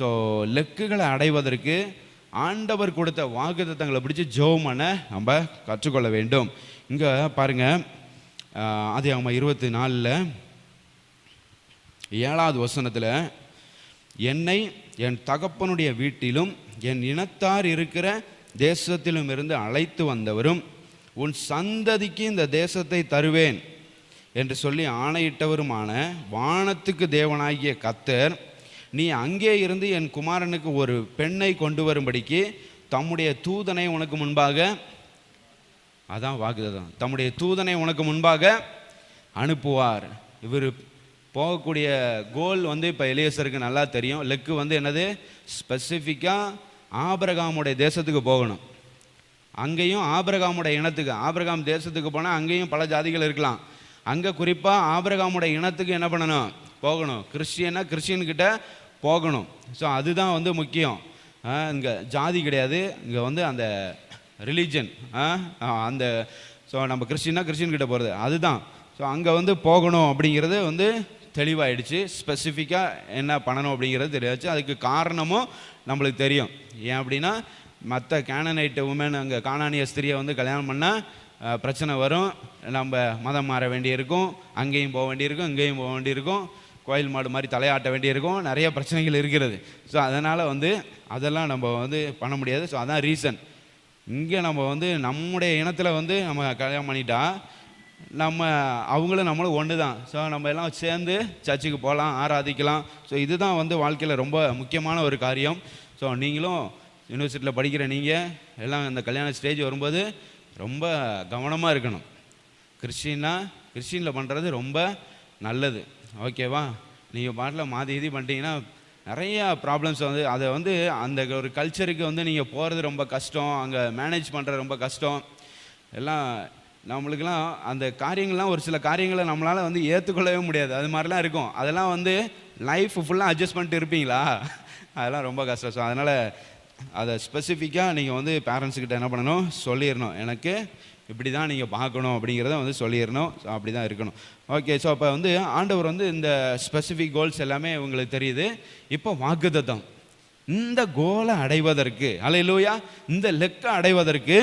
So லெக்குகளை அடைவதற்கு ஆண்டவர் கொடுத்த வாக்குத்தத்தங்களை பிடிச்சி ஜெபம் பண்ண நம்ம கற்றுக்கொள்ள வேண்டும். இங்கே பாருங்கள், ஆதியாகமம் 24 7வது வசனத்தில், என்னை என் தகப்பனுடைய வீட்டிலும் என் இனத்தார் இருக்கிற தேசத்திலும் இருந்து அழைத்து வந்தவரும் உன் சந்ததிக்கு இந்த தேசத்தை தருவேன் என்று சொல்லி ஆணையிட்டவருமான வானத்துக்கு தேவனாகிய கர்த்தர், நீ அங்கே இருந்து என் குமாரனுக்கு ஒரு பெண்ணை கொண்டு வரும்படிக்கு தம்முடைய தூதனை உனக்கு முன்பாக, அதான் வாக்குதான், தம்முடைய தூதனை உனக்கு முன்பாக அனுப்புவார். இவர் போகக்கூடிய கோல் இப்போ எலியேசருக்கு நல்லா தெரியும். லெக்கு என்னது, ஸ்பெசிஃபிக்காக ஆபிரகாமுடைய தேசத்துக்கு போகணும். அங்கேயும் ஆபிரகாமுடைய இனத்துக்கு, ஆபிரகாம் தேசத்துக்கு போனால் அங்கேயும் பல ஜாதிகள் இருக்கலாம். அங்கே குறிப்பாக ஆபிரகாமுடைய இனத்துக்கு என்ன பண்ணணும், போகணும். கிறிஸ்டியன்கிட்ட போகணும். ஸோ அதுதான் முக்கியம். இங்கே ஜாதி கிடையாது, இங்கே அந்த ரிலீஜன், அந்த ஸோ நம்ம கிறிஸ்டியன்கிட்ட போகிறது அதுதான். ஸோ அங்கே போகணும் அப்படிங்கிறது தெளிவாயிடுச்சு. ஸ்பெசிஃபிக்காக என்ன பண்ணணும் அப்படிங்கிறது தெரியாச்சு. அதுக்கு காரணமும் நம்மளுக்கு தெரியும். ஏன் அப்படின்னா, மற்ற கேனனைட்டு உமன், அங்கே கானானிய ஸ்திரியை கல்யாணம் பண்ணால் பிரச்சனை வரும். நம்ம மதம் மாற வேண்டியிருக்கும், அங்கேயும் போக வேண்டியிருக்கும், இங்கேயும் போக வேண்டியிருக்கும், கோயில் மாடு மாதிரி தலையாட்ட வேண்டியிருக்கும், நிறைய பிரச்சனைகள் இருக்கிறது. ஸோ அதனால் அதெல்லாம் நம்ம பண்ண முடியாது. ஸோ அதான் ரீசன். இங்கே நம்ம நம்முடைய இனத்தில் நம்ம கல்யாணம் பண்ணிட்டா அவங்களும் நம்மளும் ஒன்று தான். ஸோ நம்ம எல்லாம் சேர்ந்து சர்ச்சுக்கு போகலாம், ஆராதிக்கலாம். ஸோ இதுதான் வாழ்க்கையில் ரொம்ப முக்கியமான ஒரு காரியம். ஸோ நீங்களும் யூனிவர்சிட்டியில் படிக்கிற நீங்கள் எல்லாம் இந்த கல்யாண ஸ்டேஜ் வரும்போது ரொம்ப கவனமாக இருக்கணும். கிறிஸ்டினில் பண்ணுறது ரொம்ப நல்லது, ஓகேவா? நீங்கள் பாட்டில் மாற்றி இது பண்ணிட்டீங்கன்னா நிறையா ப்ராப்ளம்ஸ் அதை அந்த ஒரு கல்ச்சருக்கு நீங்கள் போகிறது ரொம்ப கஷ்டம், அங்கே மேனேஜ் பண்ணுறது ரொம்ப கஷ்டம். எல்லாம் நம்மளுக்கெல்லாம் அந்த காரியங்கள்லாம், ஒரு சில காரியங்களை நம்மளால் ஏற்றுக்கொள்ளவே முடியாது. அது மாதிரிலாம் இருக்கும். அதெல்லாம் லைஃப் ஃபுல்லாக அட்ஜஸ்ட் பண்ணிட்டு இருப்பீங்களா? அதெல்லாம் ரொம்ப கஷ்டம். ஸோ அதனால் அதை ஸ்பெசிஃபிக்காக நீங்கள் பேரண்ட்ஸுக்கிட்ட என்ன பண்ணணும், சொல்லிடணும். எனக்கு இப்படி தான் நீங்கள் பார்க்கணும் அப்படிங்கிறத சொல்லிடணும். ஸோ அப்படி தான் இருக்கணும். ஓகே. ஸோ அப்போ ஆண்டவர் இந்த ஸ்பெசிஃபிக் கோல்ஸ் எல்லாமே உங்களுக்கு தெரியுது. இப்போ வாக்குத்தத்தம், இந்த கோலை அடைவதற்கு, அல்லேலூயா, இந்த லெக்க அடைவதற்கு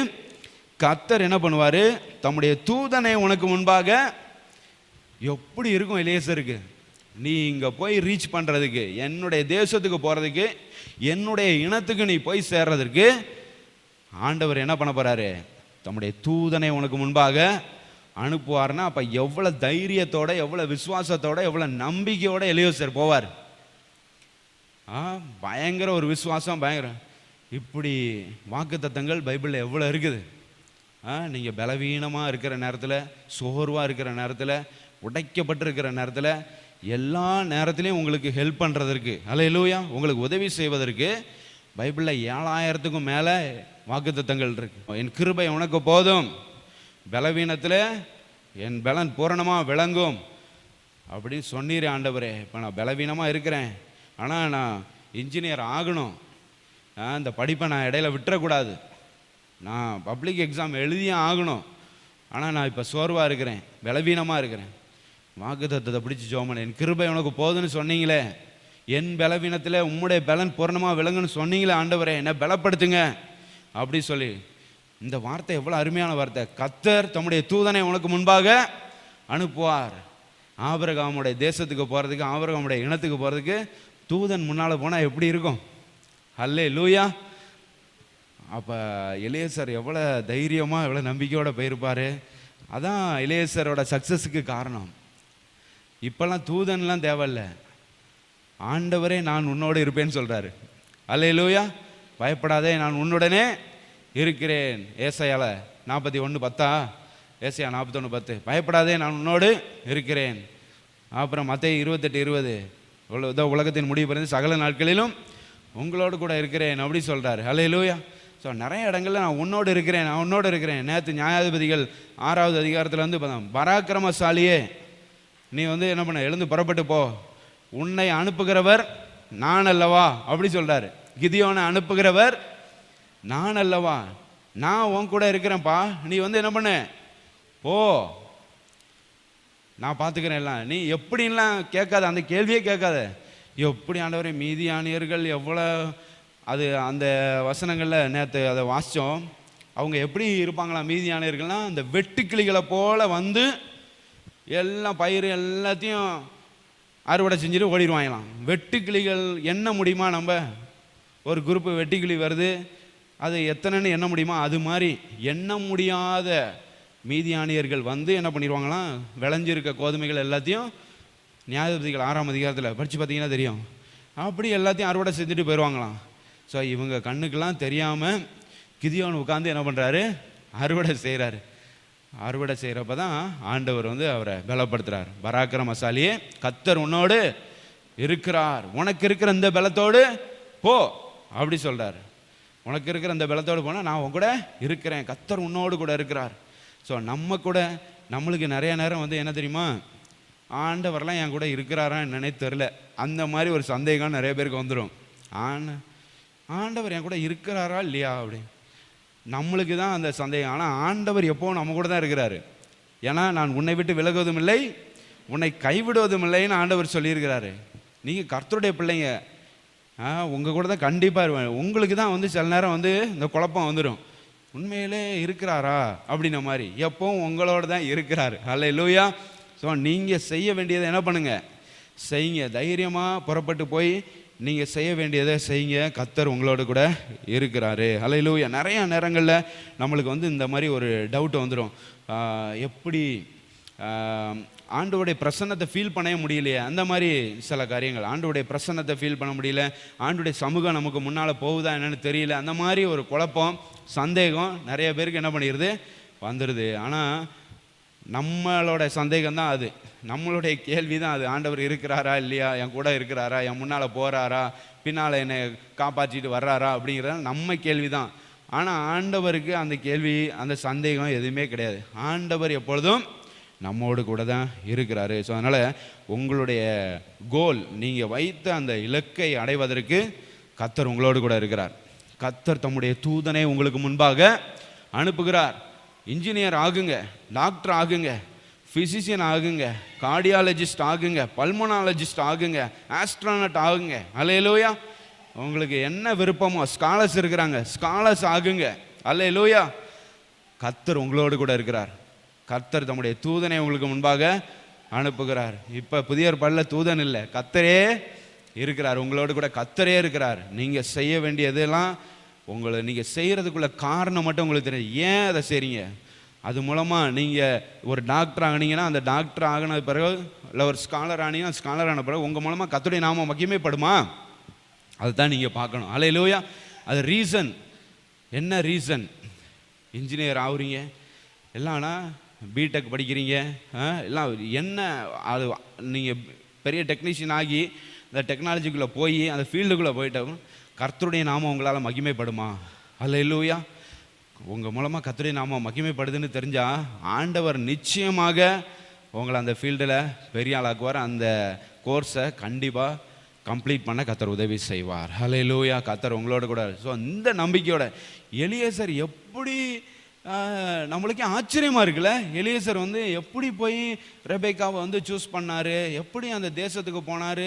கர்த்தர் என்ன பண்ணுவார், தம்முடைய தூதனை உனக்கு முன்பாக. எப்படி இருக்கும் எலியேசருக்கு, நீ இங்கே போய் ரீச் பண்ணுறதுக்கு, என்னுடைய தேசத்துக்கு போகிறதுக்கு, என்னுடைய இனத்துக்கு நீ போய் சேர்றதுக்கு ஆண்டவர் என்ன பண்ண போகிறாரு, தம்முடைய தூதனை உனக்கு முன்பாக அனுப்புவார்னா அப்போ எவ்வளோ தைரியத்தோட, எவ்வளோ விசுவாசத்தோட, எவ்வளோ நம்பிக்கையோட எலியேசர் போவார். பயங்கர ஒரு விசுவாசம், பயங்கர. இப்படி வாக்குத்தத்தங்கள் பைபிளில் எவ்வளோ இருக்குது. நீங்கள் பலவீனமாக இருக்கிற நேரத்தில், சோர்வாக இருக்கிற நேரத்தில், உடைக்கப்பட்டிருக்கிற நேரத்தில், எல்லா நேரத்துலையும் உங்களுக்கு ஹெல்ப் பண்ணுறதற்கு, அல்லேலூயா, உங்களுக்கு உதவி செய்வதற்கு பைபிளில் 7000க்கும் மேலே வாக்குத்தத்தங்கள் இருக்கு. என் கிருபை உனக்கு போதும், பலவீனத்தில் என் பலன் பூரணமாக விளங்கும் அப்படின்னு சொன்னீரே ஆண்டவரே. இப்போ நான் பலவீனமாக இருக்கிறேன், ஆனால் நான் இன்ஜினியர் ஆகணும், இந்த படிப்பை நான் இடையில விட்டுறக்கூடாது, நான் பப்ளிக் எக்ஸாம் எழுதியே ஆகணும், ஆனால் நான் இப்போ சோர்வாக இருக்கிறேன், பலவீனமாக இருக்கிறேன். வாக்குத்தத்தத்தை பிடிச்சி ஜெபம், என் கிருபை உனக்கு போதுன்னு சொன்னீங்களே, என் பலவீனத்தில் உம்முடைய பலன் பூரணமாக விளங்குன்னு சொன்னீங்களே ஆண்டவரே, என்னை பலப்படுத்துங்க அப்படி சொல்லி. இந்த வார்த்தை எவ்வளோ அருமையான வார்த்தை. கர்த்தர் தம்முடைய தூதனை உனக்கு முன்பாக அனுப்புவார். ஆபிரகாமுடைய தேசத்துக்கு போகிறதுக்கு, ஆபிரகாமுடைய இனத்துக்கு போகிறதுக்கு தூதன் முன்னால் போனால் எப்படி இருக்கும்? அல்லேலூயா. அப்போ எலியேசர் எவ்வளோ தைரியமாக, எவ்வளோ நம்பிக்கையோடு போயிருப்பார். அதான் எலியேசரோட சக்ஸஸுக்கு காரணம். இப்போல்லாம் தூதன்லாம் தேவையில்லை, ஆண்டவரே நான் உன்னோடு இருப்பேன்னு சொல்கிறாரு. அல்லேலூயா. பயப்படாதே, நான் உன்னுடனே இருக்கிறேன். ஏசாயால 41:10, ஏசாயா 41:10, பயப்படாதே நான் உன்னோடு இருக்கிறேன். அப்புறம் மத்தேயு 28:20, உலகத்தின் முடிவு பிறந்து சகல நாட்களிலும் உங்களோடு கூட இருக்கிறேன் அப்படி சொல்கிறாரு. அல்லேலூயா. ஸோ நிறைய இடங்களில் நான் உன்னோடு இருக்கிறேன், நான் உன்னோடு இருக்கிறேன். நேற்று நியாயாதிபதிகள் 6வது அதிகாரத்தில் பராக்கிரமசாலியே, நீ என்ன பண்ண, எழுந்து புறப்பட்டு போ, உன்னை அனுப்புகிறவர் நான் அல்லவா அப்படி சொல்கிறாரு. கிதியோனை அனுப்புகிறவர் நான் அல்லவா, நான் உன் கூட இருக்கிறேன்ப்பா, நீ என்ன பண்ண, போ, நான் பார்த்துக்கிறேன் எல்லாம். நீ எப்படின்லாம் கேட்காத, அந்த கேள்வியே கேட்காத, எப்படி ஆண்டவரே மீதியானியர்கள் எவ்வளோ அது அந்த வசனங்களில் நேற்று அதை வாசித்தோம். அவங்க எப்படி இருப்பாங்களாம் மீதியானியர்கள்னால், அந்த வெட்டுக்கிளிகளை போல் வந்து எல்லாம் பயிர் எல்லாத்தையும் அறுவடை செஞ்சுட்டு ஓடிடுவாங்களாம். வெட்டுக்கிளிகள் எண்ண முடியுமா? நம்ம ஒரு குரூப்பு வெட்டுக்கிளி வருது, அது எத்தனைன்னு எண்ண முடியுமா? அது மாதிரி எண்ண முடியாத மீதியானியர்கள் வந்து என்ன பண்ணிடுவாங்களாம், விளைஞ்சிருக்க கோதுமைகள் எல்லாத்தையும் நியாயாதிபதிகள் 6ஆம் அதிகாரத்தில் படித்து பார்த்தீங்கன்னா தெரியும், அப்படி எல்லாத்தையும் அறுவடை செஞ்சுட்டு போயிடுவாங்களாம். ஸோ இவங்க கண்ணுக்கெல்லாம் தெரியாமல் கிதியோன் உட்காந்து என்ன பண்ணுறாரு, அறுவடை செய்கிறாரு. அறுவடை செய்கிறப்ப தான் ஆண்டவர் வந்து அவரை பலப்படுத்துகிறார். பராக்கிரமசாலியே, கர்த்தர் உன்னோடு இருக்கிறார், உனக்கு இருக்கிற இந்த பலத்தோடு போ அப்படி சொல்கிறார். உனக்கு இருக்கிற இந்த பலத்தோடு போனால் நான் உன் கூட இருக்கிறேன், கர்த்தர் உன்னோடு கூட இருக்கிறார். ஸோ நம்ம கூட நம்மளுக்கு நிறைய நேரம் வந்து என்ன தெரியுமா, ஆண்டவரெலாம் என் கூட இருக்கிறாரா என்னன்னே தெரில, அந்த மாதிரி ஒரு சந்தேகம் நிறைய பேருக்கு வந்துடும். ஆண்டவர் என் கூட இருக்கிறாரா இல்லையா அப்படி நம்மளுக்கு தான் அந்த சந்தேகம். ஆனால் ஆண்டவர் எப்போ நம்ம கூட தான் இருக்கிறாரு. ஏன்னா நான் உன்னை விட்டு விலகுவதும் இல்லை, உன்னை கைவிடுவதும் இல்லைன்னு ஆண்டவர் சொல்லியிருக்கிறாரு. நீங்கள் கர்த்தருடைய பிள்ளைங்க, உங்கள் கூட தான் கண்டிப்பாக இருவேன். உங்களுக்கு தான் வந்து சில நேரம் வந்து இந்த குழப்பம் வந்துடும், உண்மையிலே இருக்கிறாரா அப்படின்ன மாதிரி. எப்போவும் உங்களோட தான் இருக்கிறாரு. அல்லேலூயா. ஸோ நீங்கள் செய்ய வேண்டியதை என்ன பண்ணுங்கள், செய்யுங்க. தைரியமாக புறப்பட்டு போய் நீங்கள் செய்ய வேண்டியதை செய்யுங்க. கர்த்தர் உங்களோட கூட இருக்கிறாரு. அல்லேலூயா. நிறையா நேரங்களில் நம்மளுக்கு வந்து இந்த மாதிரி ஒரு டவுட் வந்துடும், எப்படி ஆண்டவருடைய பிரசன்னத்தை ஃபீல் பண்ணவே முடியலையே, அந்த மாதிரி சில காரியங்கள். ஆண்டவருடைய பிரசன்னத்தை ஃபீல் பண்ண முடியல, ஆண்டவருடைய சமூகம் நமக்கு முன்னால் போகுதா என்னன்னு தெரியல, அந்த மாதிரி ஒரு குழப்பம் சந்தேகம் நிறைய பேருக்கு என்ன பண்ணிடுது, வந்துடுது. ஆனால் நம்மளோட சந்தேகம் தான் அது, நம்மளுடைய கேள்வி தான் அது. ஆண்டவர் இருக்கிறாரா இல்லையா, என் கூட இருக்கிறாரா, என் முன்னால் போகிறாரா, பின்னால் என்னை காப்பாற்றிட்டு வர்றாரா அப்படிங்கிறத நம்ம கேள்வி தான். ஆனால் ஆண்டவருக்கு அந்த கேள்வி அந்த சந்தேகம் எதுவுமே கிடையாது. ஆண்டவர் எப்பொழுதும் நம்மோடு கூட தான் இருக்கிறாரு. ஸோ அதனால் உங்களுடைய கோல், நீங்கள் வைத்த அந்த இலக்கை அடைவதற்கு கர்த்தர் உங்களோடு கூட இருக்கிறார். கர்த்தர் தம்முடைய தூதனை உங்களுக்கு முன்பாக அனுப்புகிறார். இன்ஜினியர் ஆகுங்க, டாக்டர் ஆகுங்க, ஃபிசிஷியன் ஆகுங்க, கார்டியாலஜிஸ்ட் ஆகுங்க, பல்மனாலஜிஸ்ட் ஆகுங்க, ஆஸ்ட்ரானட் ஆகுங்க. அல்லேலூயா. உங்களுக்கு என்ன விருப்பமோ, ஸ்காலர்ஸ் இருக்கிறாங்க, ஸ்காலர்ஸ் ஆகுங்க. அல்லேலூயா. கர்த்தர் உங்களோடு கூட இருக்கிறார். கர்த்தர் தம்முடைய தூதனை உங்களுக்கு முன்பாக அனுப்புகிறார். இப்போ புதிய ஏற்பாட்டில் தூதன் இல்லை, கர்த்தரே இருக்கிறார் உங்களோடு கூட. கர்த்தரே இருக்கிறார். நீங்கள் செய்ய வேண்டியதெல்லாம் உங்களை நீங்கள் செய்கிறதுக்குள்ள காரணம் மட்டும் உங்களுக்கு தெரியும், ஏன் அதை செய்கிறீங்க. அது மூலமாக நீங்கள் ஒரு டாக்டர் ஆகினீங்கன்னா, அந்த டாக்டர் ஆகின பிறகு, இல்லை ஒரு ஸ்காலர் ஆனீங்கன்னா, ஸ்காலர் ஆன பிறகு உங்கள் மூலமாக கர்த்தருடைய நாமம் மகிமைப்படுமா, அதுதான் நீங்கள் பார்க்கணும். அல்லேலூயா. அது ரீசன் என்ன, ரீசன் இன்ஜினியர் ஆகுறீங்க எல்லாம்னா, பிடெக் படிக்கிறீங்க எல்லாம் என்ன, அது நீங்கள் பெரிய டெக்னீஷியன் ஆகி இந்த டெக்னாலஜிக்குள்ளே போய் அந்த ஃபீல்டுக்குள்ளே போயிட்டோம், கர்த்தருடைய நாமம் உங்களால் மகிமைப்படுமா. அல்லேலூயா. உங்கள் மூலமாக கர்த்தருடைய நாமம் மகிமைப்படுதுன்னு தெரிஞ்சால் ஆண்டவர் நிச்சயமாக உங்களை அந்த ஃபீல்டில் பெரிய ஆளாக்குவார். அந்த கோர்ஸை கண்டிப்பாக கம்ப்ளீட் பண்ண கர்த்தர் உதவி செய்வார். அல்லேலூயா. கர்த்தர் உங்களோட கூட. ஸோ இந்த நம்பிக்கையோட எலியேசர் எப்படி, நம்மளுக்கே ஆச்சரியமாக இருக்குல்ல, எலியேசர் வந்து எப்படி போய் ரெபேக்காவை வந்து சூஸ் பண்ணார், எப்படி அந்த தேசத்துக்கு போனார்,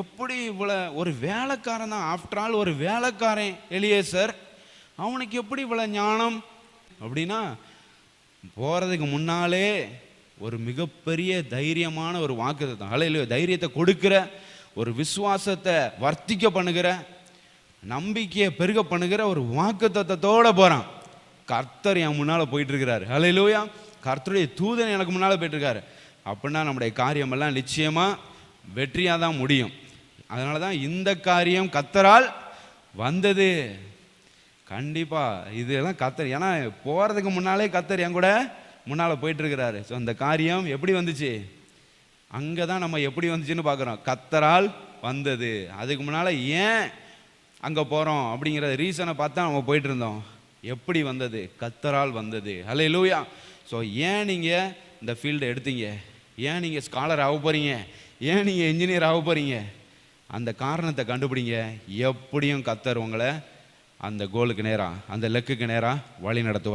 எப்படி இவ்வளோ ஒரு வேலைக்காரன் தான், ஆஃப்டர் ஆல் ஒரு வேலைக்காரன் எலியேசர், அவனுக்கு எப்படி இவ்வளோ ஞானம் அப்படின்னா, போகிறதுக்கு முன்னாலே ஒரு மிகப்பெரிய தைரியமான ஒரு வாக்குத்தத்தம், அல்லேலூயா, தைரியத்தை கொடுக்குற ஒரு விசுவாசத்தை வர்த்திக்க பண்ணுகிற, நம்பிக்கையை பெருக பண்ணுகிற ஒரு வாக்குத்தத்தத்தோடு போகிறான். கர்த்தர் என் முன்னால் போயிட்டுருக்கிறாரு. அல்லேலூயா. கர்த்தருடைய தூதன் எனக்கு முன்னால் போயிட்டுருக்காரு. அப்படின்னா நம்முடைய காரியமெல்லாம் நிச்சயமாக வெற்றியாக தான் முடியும். அதனால தான் இந்த காரியம் கர்த்தரால் வந்தது. கண்டிப்பாக இதெல்லாம் கர்த்தர், ஏன்னா போகிறதுக்கு முன்னாலே கர்த்தர் என் கூட முன்னால் போயிட்டுருக்கிறாரு. ஸோ அந்த காரியம் எப்படி வந்துச்சு, அங்கே தான் நம்ம எப்படி வந்துச்சுன்னு பார்க்குறோம். கர்த்தரால் வந்தது. அதுக்கு முன்னால் ஏன் அங்கே போகிறோம் அப்படிங்கிற ரீசனை பார்த்தா நம்ம போயிட்டு இருந்தோம். எப்படி வந்தது, கர்த்தரால் வந்தது. அல்லேலூயா. ஸோ ஏன் நீங்கள் இந்த ஃபீல்டை எடுத்தீங்க, ஏன் நீங்கள் ஸ்காலர் ஆக போகிறீங்க, ஏன் நீங்கள் இன்ஜினியர் ஆக போகிறீங்க, அந்த காரணத்தை கண்டுபிடிங்க. எப்படியும் கர்த்தர் உங்களை அந்த கோலுக்கு நேராக, அந்த லெக்குக்கு நேராக வழி நடத்துவார்.